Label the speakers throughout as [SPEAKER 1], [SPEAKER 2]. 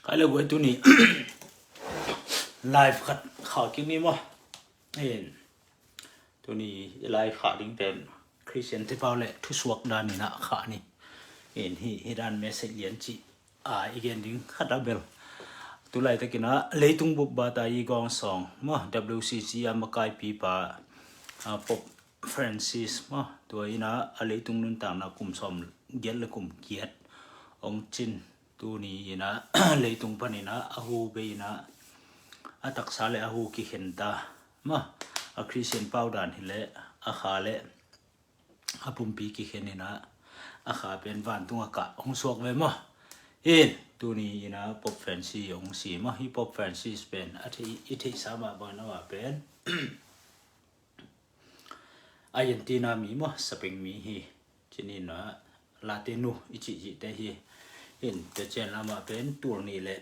[SPEAKER 1] Kala buat tu ni live kat khao king ni mo en tu ni live kha ding pen Christian te pau le thu suak dan ni na kha ni en hi dan message lian chi again ding khata bel tu lai ta kina leitung bu ba ta yi gong song mo WCC amakai pi pa pop Francis mo tu ina leitung nun tang na kum som gel le kum kiat ong chin tu ni ina leitung panina ahu be ina atak sale ahu ki henta ma a Christian paudan hile a khale apum pi ki henina a kha pen van tunga ka ong sok ve mo in tu ni ina pop fancy ong si ma hi pop fancy pen athi ithi sama ba na wa pen Argentina mi mo saping mi hi chinina latinu ichi ji te hi in te chen lama pen tur ni le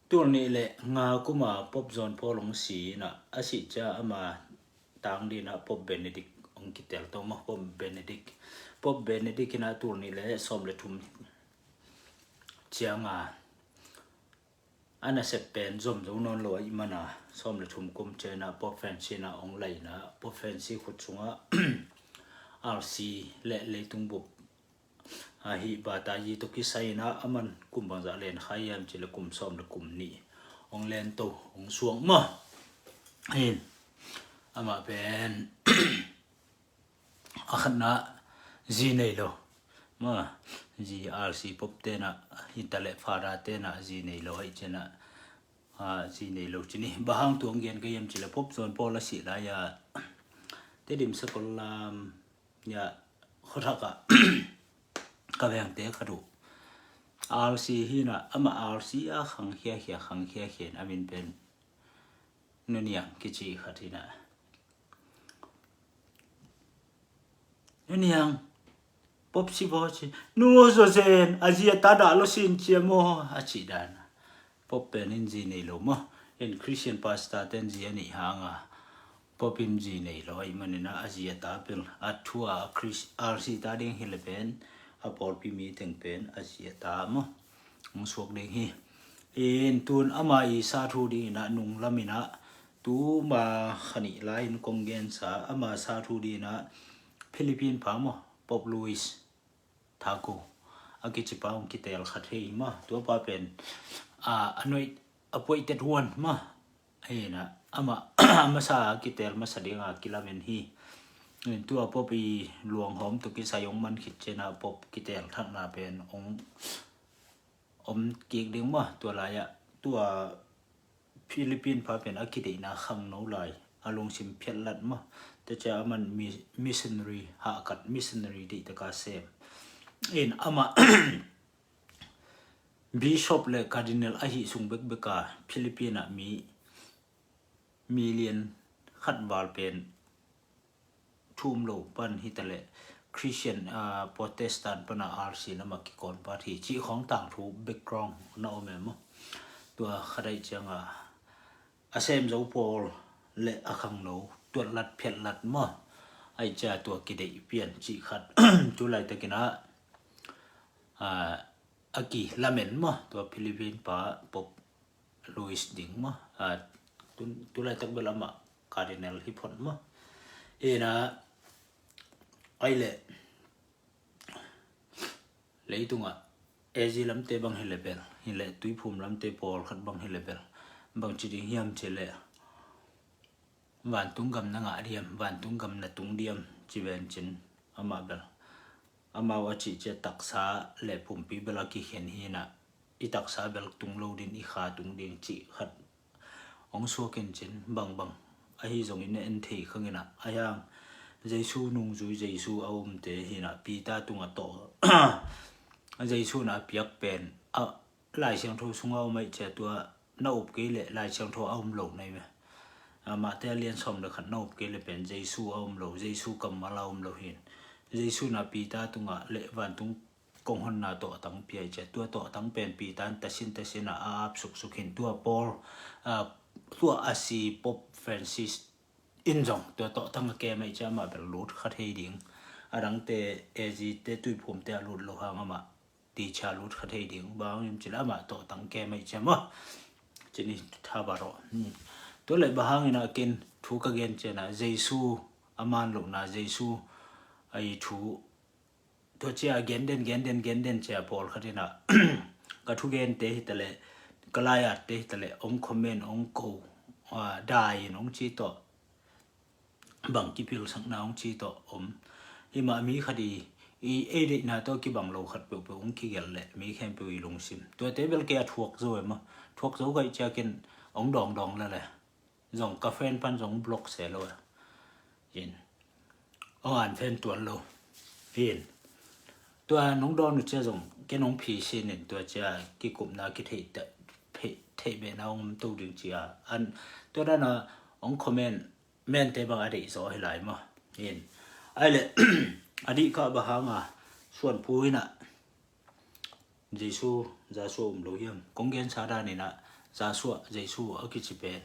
[SPEAKER 1] tur ni le nga kuma pop zone polong si na asi cha ama tang di na pop Benedict ong kitel to ma pop Benedict na tur ni le som le thum chianga ana se pen zom zo non lo I mana som le thum kum che na pop fancy na ong lai na pop fancy khut chunga RC le tung bu hi ba ta yi to ki sai na aman kum bang za len khayam chile kum som le kum ni ong len to ong suang ma hin ama ben akhna ji nei lo ma ji RC pop te na hitale fara te na ji nei lo ai chena ji nei lo chini bahang tuang gen ke yam chile pop zon pola si la ya te dim sakolam ya khotaka ka veng te khadu RC hi na ama RC a khang khia amin pen nunia kichi khatina nunia pop si bochi nu so zen azia ta da lo sin chiamo achi dan pop pen in ji nei lo mo in Christian pastor ten ji ani hanga popin ji nei lo I manina azia ta pel athua Chris RC ta ding hilepen apol pi mi teng pen asia ta mo ong suak ding hi in tun ama I sa thu ding na nung lamina tu ma khani lain kongen sa ama sa thu di na Philippine pa mo Pop Louis Thaku akichi pa ong kitel khathei ma tu pa pen anoi appointed one ma aina ama ama sa kitel ma sadinga kilamen hi tu popi luang hom tu ki sayong man khit chena pop kitel thak na pen om kik ding ma tu la ya tu Philippine pa pen akidei na khang no lai along sim phet lat ma te cha man missionary ha kat missionary di ta ka sem in ama bishop le cardinal ahi sungbek beka Philippine mi million khat wal pen thum lo pan hitale Christian Protestant pana RC na makikon party chi khong tang thu background na omem tua khadai changa asem zo pol le akhang no tuat lat phet lat ma ai cha tua kidei pian chi khat tu lai takina aki lamen ma tua Philippine pa pop Louis ding ma tu lai tak belama cardinal hipon ma ena ai le leitunga ezi lamte bang hilebel hile tuiphum lamte pol khat bang hilebel bang chiding hiam chele wan tungam na nga diam wan tungam na tung diam chiven chin ama bel ama wachi che taksa le pumpi bela ki hen hina I taksa bel tung lo din I kha tung ding chi khat ong so ken chin bang ahi zong in en thei khangina ayang Jesu nung zui Jesu aum te hina pita tunga to Jesu na piak pen lai siang tho sunga mai che tua na up ke le lai siang tho aum lo nei me ama te lian som le khat na up ke le pen Jesu aum lo Jesu kam ma la lo hin Jesu na pita tunga le van tung kong hon na to tang pi che tua to tang pen pita ta sin na ap suk hin tua Paul tua asi pop Francis in jong to tang ke mai cha ma bel lut khat hei ding arang te ezi te tui phum te lut lo hang ama ตีชาลุดคเทดิงบางจิละมาตอตังแกไม่ใช่มั้ยจินี่ทาบารอตัวเลยบางนะกินทุกเกนเจนะเยซูอามันลูกนะเยซูไอทูตัวเจ้าเกนเดนเจ้าพอลคดินะก็ทุกเกนเตตะเลกลายเตตะเลองคอมเมนองโกได้องจีโตบางกิพิลสังนาองจีโตอิมามีคดีอีเอดินาโตกิบังโลขัดเปองกิเกลเลมีแค่เปอีลงซิมตัวเตเบลแกทวกโซยมะทวกโซก็จะกินองดองแล้วแหละส่งกาแฟพันส่งบล็อกเสร็จแล้วยินอ่านเฟนตัวโลยินตัวน้องดอนจะส่งแกน้องพีซีนี่ตัวจะกิกุมนากิเทตเทเบนาองตูดึงจีอันตัวนั้นองคอมเมนแม่นเตบังอดีสอให้หลายมะยินไอ้เลยอดีก็บะหางส่วนปุ้ยน่ะเยซูจาซูโลยมกงเกนซาดานี่น่ะจาซัวเยซูอกิจิเป็น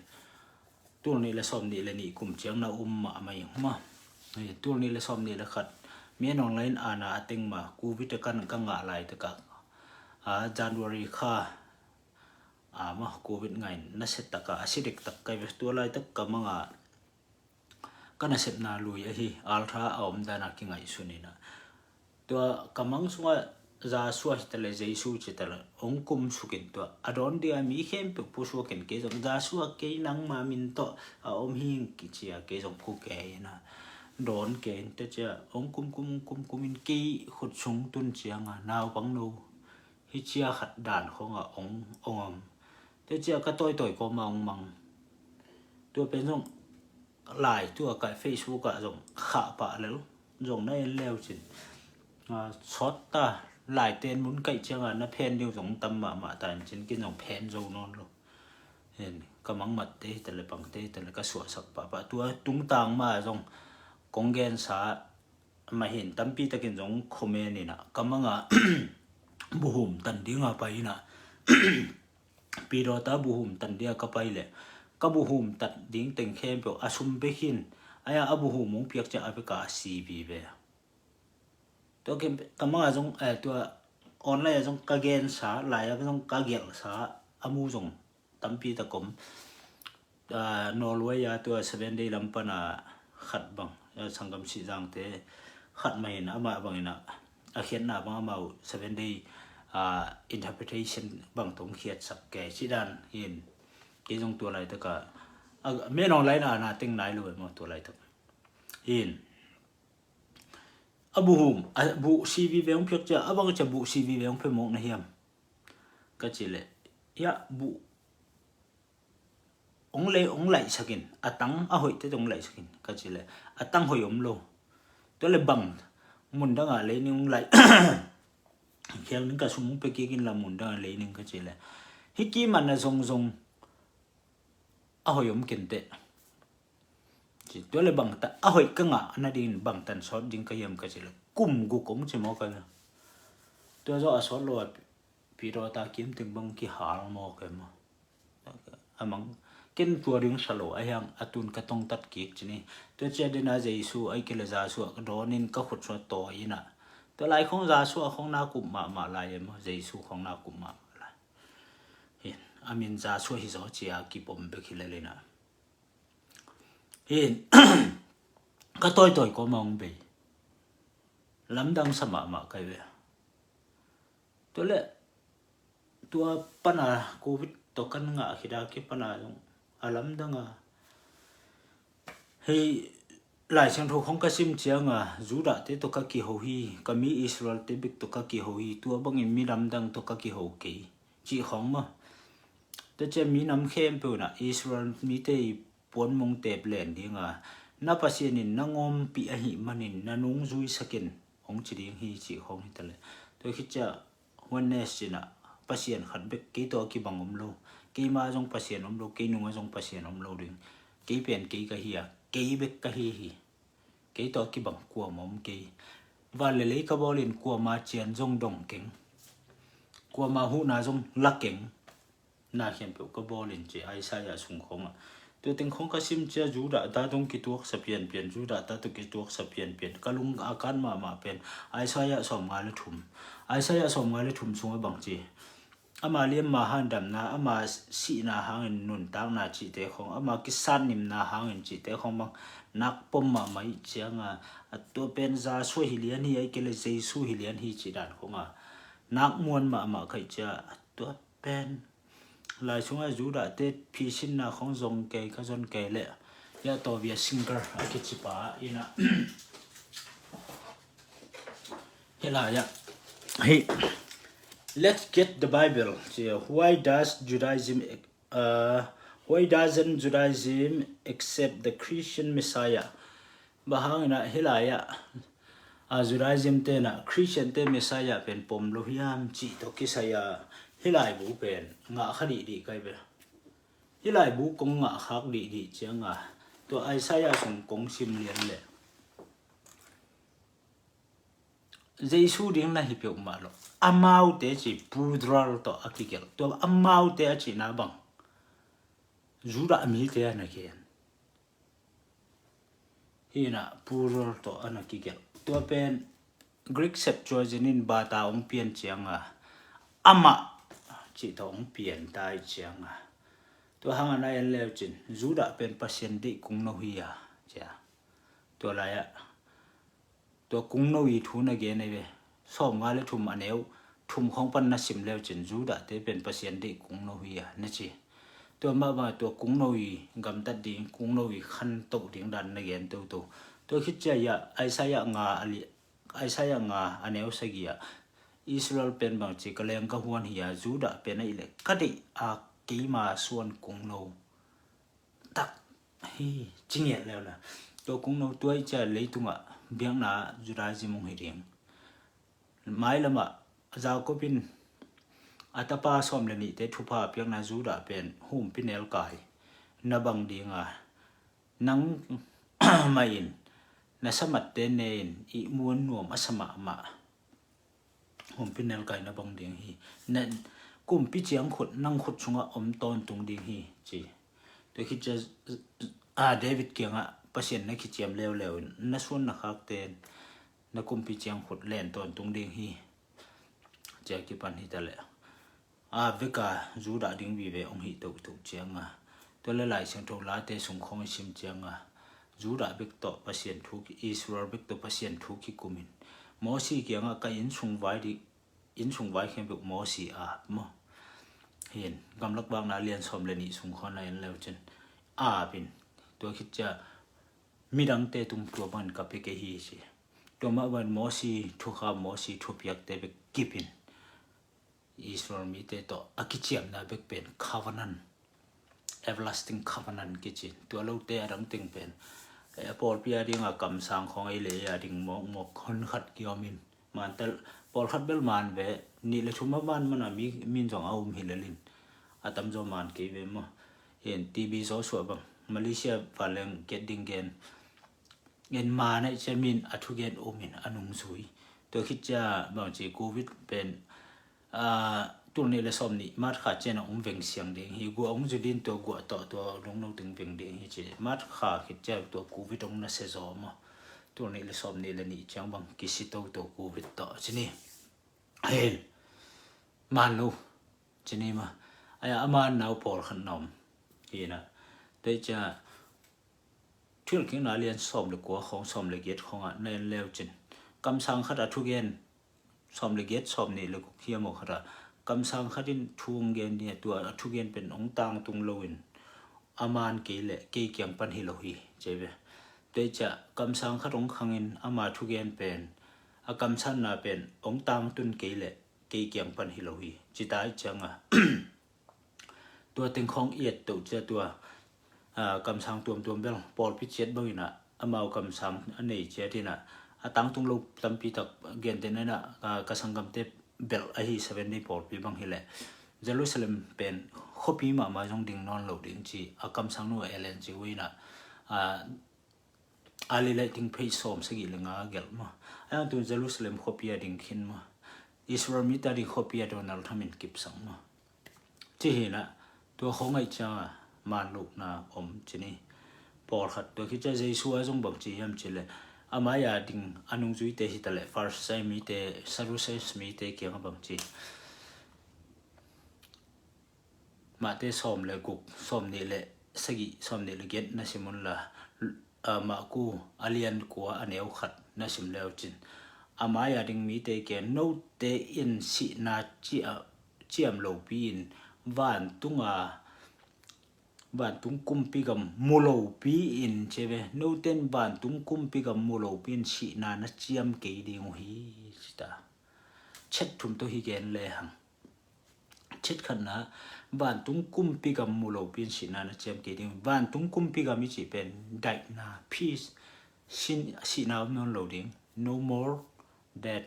[SPEAKER 1] ตัวนี้ละซอมนี่ละนี่กุมเจียงนะมาไม่มาตัวนี้ละซอมนี่ละขัดเมียนออนไลน์อานาติงมากูวิตกันกังงะหลายตะกะJanuary ค่ามาโควิดไงน่ะเสตะกะสิเด็กตะกะตัวหลายตะกะมังก็น่าเสพนาลุยฮีอัลทราออมดานักไงสุนีนะตัวกำมังสวะจาสวะฮิตเลเจซูจิตละองคุมสุกินตัวอดอนเดียมีเข้มเปปุสวกินเกจงจาสวะเกนังมามินโตอมหิงกิจิอาเกจงคุเกนะดอนเกนเตจะองคุมมินกีขุดชงตุนเจียงนาวปังโนฮิเจียขัดด่านขององเตจะก็ต่อยก็มังตัวเป็นส่งหลายตัวกับ Facebook ก็ส่งขาปะแล้วส่งได้แล้วจินช็อตตาหลายเต้นมุนไก่เจียงนะเพนเดียวส่งตำมาแต่จินกินส่งเพนโซนอนลงเห็นกำมังมัดเตแต่ละปังเตแต่ละก็สวสักปะตัวตุ้งต่างมาส่งกงเกนสามาเห็นตั้มปีตะกินส่งคอมเมนนี่นะกำมังบุหุมตันเดียงไปนะปีรอตาบุหุมตันเดียก็ไปเลยก็บุหุมตัดดิ้งเต็งเข้มเปล่าอาชุมเบกินไอ้บุหุมงเปียกจะเอาไปกาซีบีเบตัวเกมกำมังส่งตัวออนไลน์ส่งกาเกนสาหลายส่งกาเกลสาอามูส่งตั้มปีตะกมนอร์เวย์ตัว7 day ลำปนาขัดบังสังกัมสีจังเตขัดไม่เห็นมาบังเห็นเขียนหน้าบังมา7 day interpretation บังตรงเขียนสักแก่ชิดานเห็นเกจงตัวอะไรตะกะแม่นอนไลน์นาติงไหนเลยมาตัวอะไรตะเห็นบุหุมบุซีวีเวงเพียกจะบังจะบุซีวีเวงเพ่มงนะเฮียมก็จิเลยยะบุองไหลสักินตังหอยจะองไหลสักินก็จิเลยตังหอยโลตัวเลยบังมุนดังอะไรนี่องไหลเขียงนึงก็สมไปกินละมุนดังอะไรนึงก็จิเลยฮิกิมันนะทรงหอยกินเตะจิตัวเลยบังแต่หอยก็งะนั่นดินบังตันซอสดิงก็ยำก็จิเลยกุมกุกงจะมอกันตัวจะซอสโลดปีรอตากิมถึงบังกี่หาลมอกันมามังกินตัวดึงสโลไอ้ยังตุนกระตงตัดกิกจินี่ตัวเจดินาเจซูไอ้กิเลจาสัวก็โดนินก็ขุดสัวต่อยีน่ะตัวลายของจาสัวของนากุมมาลายมาเจซูของนากุมมาลายเห็นอามินจาสัวฮิโซเจียกิปมเบกิเลเลยนะเห็นก็ต่อยก็มองไปลำดังสมาไกเวตัวเละตัวปัญหาโควิดตกันงะคิดาคิดปัญหาตรงอาลัมดังเฮ้ยหลายช่างทุกของกสิมเจียงจูดาเตตกกิโฮฮีก็มีอิสราเอลเตบิกตกกิโฮฮีตัวบางอินมีลำดังตกกิโฮกีจีของมาแต่จะมีน้ำเข้มเปล่านะอิสราเอลมีเตปวนมงเตบแหลนดีงานับภาษีนินนังอมปีอหิมันินนันุงจุยสกินของจีดีฮีจีของฮิตเลยตัวคิดจะวันเนสจินะภาษีนขันเบกกี่ตัวกี่บังอมโลกี่มาจงภาษีนอมโลกี่นุ่งจงภาษีนอมโลดึงกี่เป็นกี่กะเฮียกี่เบกกะเฮียกี่ตัวกี่บังกัวมอมกี่วันเลยก็บอลินกัวมาเจียนจงดงเก่งกัวมาหูนาจงลักเก่งน่าเขียนเปก็บอลินจีไอซายาสุงของตัว ตัวเต็งของกสิมเจ้าจูดาตาตงกิตัวสเปียนเปียนจูดาตาตุกิตัวสเปียนเปียนกะลุงอาการมาเป็นไอซายะสอมงาเลทุมไอซายะสอมงาเลทุมซุงบังจีอามาเลียมมาหันดำนาอามาสีนาหางนุนตางนาจิเตของอามากิสันนิมนาหางจิเตของบังนักปมมาไม่เจียงตัวเป็นซาสวยฮิเลียนฮีไอเกลเจซูฮิเลียนฮีจิดานของนักมวลมาใครจะตัวเป็นลายช่วงจูดาเตพิชินนาของจงเกยก็จนเกยเลยยาตัวเวียซิงเกอร์อากิจิปาอินะเฮลายะเฮ้ let's get the Bible why doesn't Judaism accept the Christian Messiah bahang na hilaya Judaism te na Christian te Messiah pen pom lohiam chi to kisaya hilai bu pen nga khadi di kai be hilai bu kong nga khak di changa to Isaiah song kong sim lian le Jesu ding na hipyo ma lo amau te chi pudral to akikel to amau te chi na bang Juda mi te na ken hina pudral to anakikel to pen Greek Septuagint ba ta ong pian chianga ama chi to ong pian tai chianga to hang na en leo chin Juda pen pasien di kung no hiya cha to la yaตัวกุงโนวีทูนะเกนไอเวซ่อมงาเลทุมอันเอวทุมของปันนะสิมแล้วจินจูดะเตเป็นเปอร์เซ็นต์ดิกุงโนวีนะจิตัวมาตัวกุงโนวีกำตัดดิงกุงโนวีคันตกดิงดันนะเกนตัวคิดจะยะไอซายะงาอันเอวสกิยะอิสราเอลเป็นบางจิกะเลงกะฮวนหิยาจูดะเป็นไอเลกะดิอากีมาส่วนกุงโนตักเฮ้จริงๆแล้วนะตัวกุงโนตัวจะเลยตุงะเบียงนาจุดาจิมงเฮเรียงไม่ละมะจาวก็เป็นอัตปาสอมเลนิเตทุพาเบียงนาจุดาเป็นหุ่มเป็นเอลกายนาบังดีงานัง ไม่อินนาสมัดเตเนนอีมวนนวมอสมะมะหุ่มเป็นเอลกายนาบังดีงฮีนั่นกุมปิเจียงขุดนั่งขุดชงะอมตอนตรงดีงฮีจีตัวคิดจะเดวิดเกียงประเสริฐนักขิดเจียมเร็วๆนักส่วนนักขักเตนนักกุมพิจียงขุดแล่นตอนตรงเดียงฮีเจ้ากิปันฮิตะเลเวกาจูดาดิงวีเวองฮิตุกเจียงตัวหลายๆเสียงโทลาเตสงของชิมเจียงจูดาเบกต่อประเสริฐทุกอิสราเอลเบกต่อประเสริฐทุกขิกุมินมอสีเกียงก็อินชงไว้เข้มเบกมอสีมอเห็นกำลักบางนาเรียนสมเลนิสงของในแล้วจนเป็นตัวคิดจะมีดังเตตุมตัวมันกับเปกฮีสิตัวมาวันมอสีทุกมอสีทุกอย่างเตเบกกิปินอิสราเอลมีเตต่ออากิจิมนาเบกเป็น covenant everlasting covenant กิจิตัวเราเตดังติงเป็นปอลพิอาดิงกำสังของไอเลียดิงหมกคนขัดเกียวมินมันแต่ปอลขัดเบลมันเวนี่เลยชุมบ้านมันมีมินจงเอาหิเลลินตั้มจอมันกี่เวมเห็นทีวีโซสวบังมาเลเซียฝรั่งเกตดิงเกนเงินมาในเชมินอัทุเกนโอมินอนุงสุยตัวคิดจะบางทีโควิดเป็นตัวนี้เลยสมนี่มาขาดเจนองเวงเสียงเด้งฮีกูองจุดินตัวกูต่อตัวลงน้องถึงเวงเด้งฮีเจมาขาดคิดจะตัวโควิดองน่ะเสจอมาตัวนี้เลยสมนี่เลยนี่จังบางกิสิตัวโควิดต่อจีนี่เฮ้มันลูจีนี่มาไอ้อามันเอาปอลขันนมฮีนะแต่จะทุกคนน่าเรียนสอบเลยกว่าของสอบเลยเกียรติของในเลวจินกำสังขัดทุกเย็นสอบเลยเกียรติสอบนี่เลยกุเขียมขัดกำสังขัดินทุ่งเย็นเนี่ยตัวทุกเย็นเป็นองต่างตุงโลวินอามานเกลเกี่ยงปันฮิโลฮีเจ็บแต่จะกำสังขัดองขังอินอามาทุกเย็นเป็นกำสันน่าเป็นองต่างตุนเกลเกี่ยงปันฮิโลฮีจิตายจังตัวเต็งของเอียดตัวเจ้าตัวกำสังตัวเบลปอลพิเศษบ้างนะมากำสังอันนี้เจ้าที่น่ะตั้งตรงลูกตั้งปีตักเกียนเต็นน่ะกษังกำเตเบลไอฮีเซเว่นนี่ปอลปีบางฮิเลเยรูซาเล็มเป็นขบีมาจงดิ่งนอนหลุดดิ่งจีกำสังนู้เอเลนจีวินะอาลีเลดิ่งเพย์สอมสกิลงาเกลมาตัวเยรูซาเล็มขบีดิ่งขินมาอิสราเอลมีตาดิ่งขบีโดนัลด์ทำมินกิบสังมาที่เห็นนะตัวของไอ้เจ้า มาลูกนาอมจินี่ปอขัดตัวคิดจะเจสัวจงบังจียามจิเลอามายาดิงอนุจุยเตหิตะเลฟาร์ไซมีเตซารุเซสมีเตเกียงบังจีมาเตสอมเลกุกสอมนี่เลสกิสอมนี่เลเกตนะสิมุนลามากูอาเลียนกัวอันเอวขัดนะสิมเลวจินอามายาดิงมีเตเกนโนเตอินสินาจิมโลปีนวานตุงban tung kumpi gam mulo pi in chebe no ten ban tung kumpi gam mulo pin si na na chiam ke ding hi sta chet thum to hi gen le hang chet khan na ban tung kumpi gam mulo pin si na na chiam ke ding ban tung kumpi gam mi chi pen dai na peace sin si na non loading no more that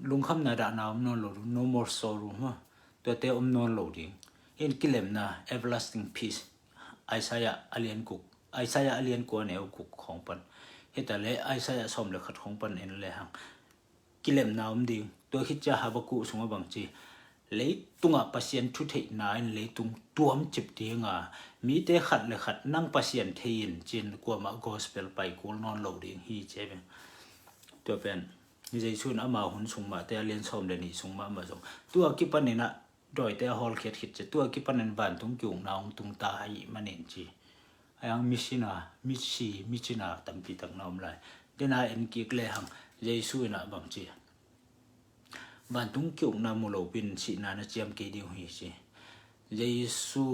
[SPEAKER 1] lung kham na da na non loading no more sorrow ha to te non loading in kilem na everlasting peace Isaiah alien kuk Isaiah alien ko ne kuk khong pan hetale Isaiah som le khat khong pan en le hang kilem na ding to khit cha habaku sunga bang chi le tunga pasien thu thei na in le tung tuam chip tinga mi te khat le khat nang pasien thein chin ko ma gospel pai kul non lo ding hi chebe to pen ni jai sun ama hun sungma te alien som le ni sungma ma jong tu ki pan ni na doi te hol khet khit che tua ki panen ban tung kyung naung tung ta hai manen chi ayang michina tampi tak naum lai dena en ki kle hang jesu na bang chi ban tung kyung na mulo pin si na na chiam ke di hi chi jesu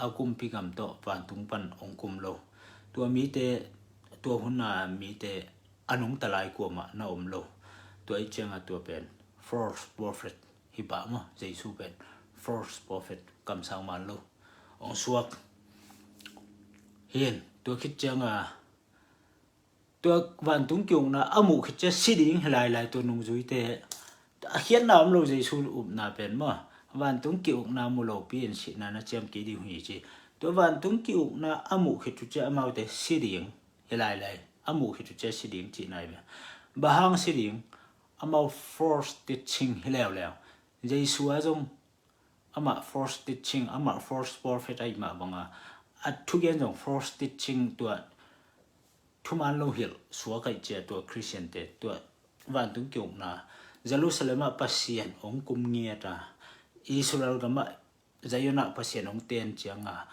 [SPEAKER 1] akum pi gam to ban tung pan ong kum lo tua mi te tua hunna mi te anung talai ko ma na om lo tua I chenga tua pen false prophet hi ba mo jesu pen false prophet kam sang man lo ong suak hian to khit changa to van tung kyung na amu khit che siding lai to nung zui te hian nam lo jesu na pen mo van tung kyung na mu lo pin si na na chem ki di hi chi to van tung kyung na amu khit chu che amau te siding lai amu khit chu che siding chi nai ba hang siding amau force teaching hilao jesu azong ama force teaching ama force prophet ai ma banga athugen jong force teaching to thuman lo hil suwa kai che to christian te to van tung kyung na jerusalem pasien ong kum ngia ta israel gama zayona pasien ong ten chianga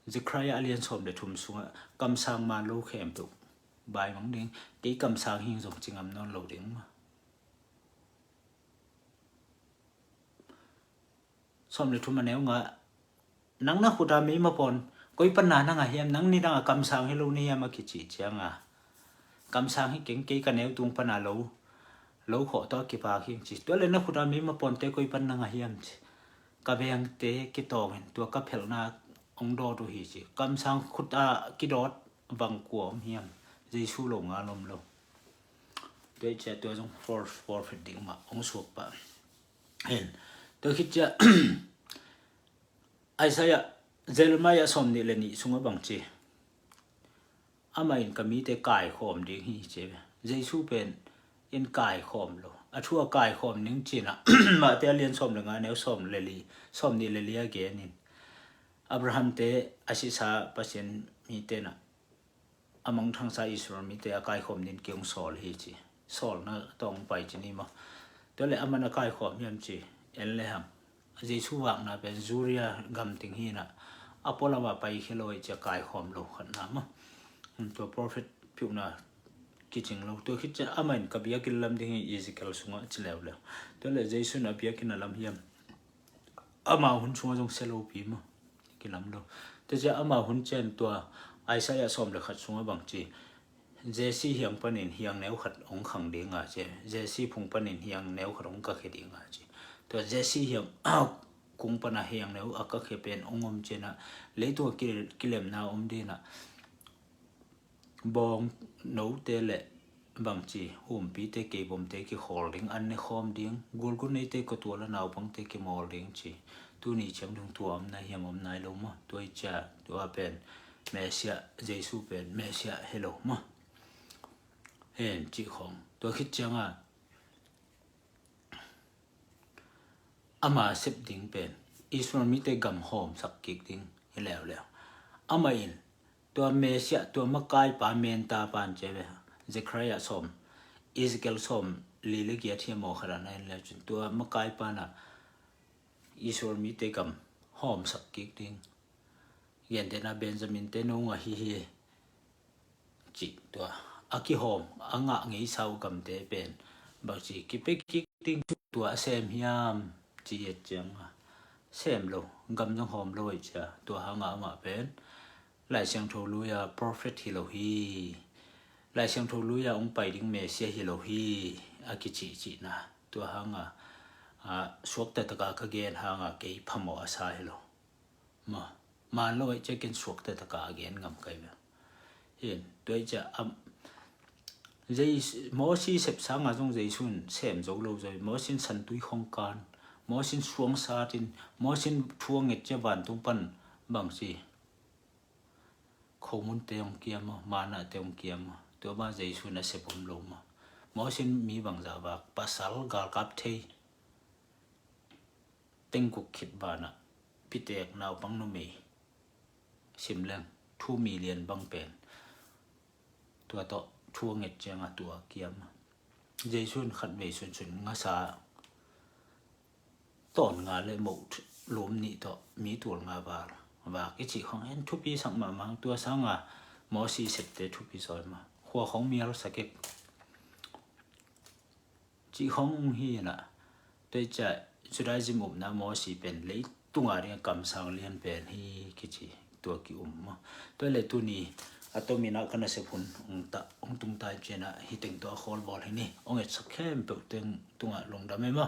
[SPEAKER 1] zechariah alien som de thum sunga kam sang man lo khem tu bai mang ding ke kam sang hing jong chingam non lo ding ma som le thuma neu nga nang na khuda mi ma pon koi pan na nga hiam nang ni dang kam sang hello ni ya ma ki chi changa kam sang hi keng ke ka neu tung pana lo kho to ki pa hi chi to le na khuda mi ma pon te koi pan na nga hiam chi ka beng te ki to hen to ka phel na ong do tu hi chi kam sang khuda ki dot wang ko hiam jesu lo nga lom lo te che to jong for ding ma ong suak pa hen to khit cha Isaiah Jeremiah som ni le ni sunga bang chi ama in kami te kai khom ding hi che jesu pen in kai khom lo athua kai khom ning china ma te alien som le nga ne som ni le li again in Abraham te asisa pasien mi te na among thang sa Israel mi te kai khom nin kyung sol hi chi sol na tong pai chi ni ma to le amana kai khom yam chi en le ham jesu wang na pen zuria gam ting hi na apola wa pai kheloi cha kai khom lo khan na ma to prophet phu na kiching lo to khit cha amain kabia kilam ding Ezekiel sunga chilew le to le jesu na bia kin lam hiam ama hun sunga jong selo pi ma kilam lo te ja ama hun chen to Isaiah som le khat sunga bang chi jesi hiang panin hiang neu khat ong khang ding a che jesi phung panin hiang neu khat ong ka khe ding a che to jesi hiang kung pana hiang neu aka khe pen ongom chena le to kilem na de na bong no te le bang chi pi te ke bom te ki holding an ne khom ding gul gu nei te ko to la naw bang te ki molding chi tu ni chang dung tuam na hiam om nai lo ma toi cha to pen mesia jesu pen mesia hello ma hen chi khom to khit changa ama sep ding pen Israel มีแต่กำหอมสักกิกติงแล้วอามาอินตัวเมเซียตัวมะกายปาเมนตาปานเจเวเซครายะสมอิสเกลสมลีเลเกียที่มอขนาดนั้นแล้วจนตัวมะกายปานะอิสราเอลมีแต่กำหอมสักกิกติงเย็นเดนะเบนจามินเตนงะฮิจิตัวอากิหอมอ่างะงิเซากำเตเป็นบางทีกิเปกิกติงตัวเซมยามจีเอจังเซมโลกำจังหอมโลยจ้ะตัวหางะมาเป็นหลายเสียงโทลุยา prophet ฮิโลฮีหลายเสียงโทลุยาองค์ไปดิงเมเซียฮิโลฮีอากิจินะตัวหางะสวกแต่ตะกากะเกนหางะเกยพะหมออาซาฮิโลมาโลยจะเกนสวกแต่ตะกาเกนงำไกเวเห็นด้วยจะหมอซีเสพสังอาจงใจสุนเสมจกโลใจหมอสินสันตุยของการหมอสินสวงซาตินหมอสินทวงเงจบานตุงปันบางสิขมุนเตยงเกียมมานะเตยงเกียมตัวบ้านใจสุนเสพผมลมหมอสินมีบางจาบากภาษาลกาลกับเทเต็งกุกคิดบานะพิเตกนาวปังนุเมสิมแรง2 million บังเป็นตัวต่อทั่วเงจจังตัวเกียมเจสุนขัดเวสุนงาซาตอนงานเลยหมดลมนี่ต่อมีตัวงาบาลว่ากิจิของเอ็นทุปีสังมามังตัวสังอ่ะหมอสีเสพเตทุปีซอยมาหัวของเมียรสเก็กจีของฮีน่ะด้วยจะสุดท้ายจิมุมนะหมอสีเป็นเลยตุงอะไรกำสังเลียนเป็นฮีกิจิตัวกิอุมตัวเลยตัวนี้atau mina kana sepun ung tung tai chena hiteng to khol bol hini ong et sakhem pe teng tunga long da mema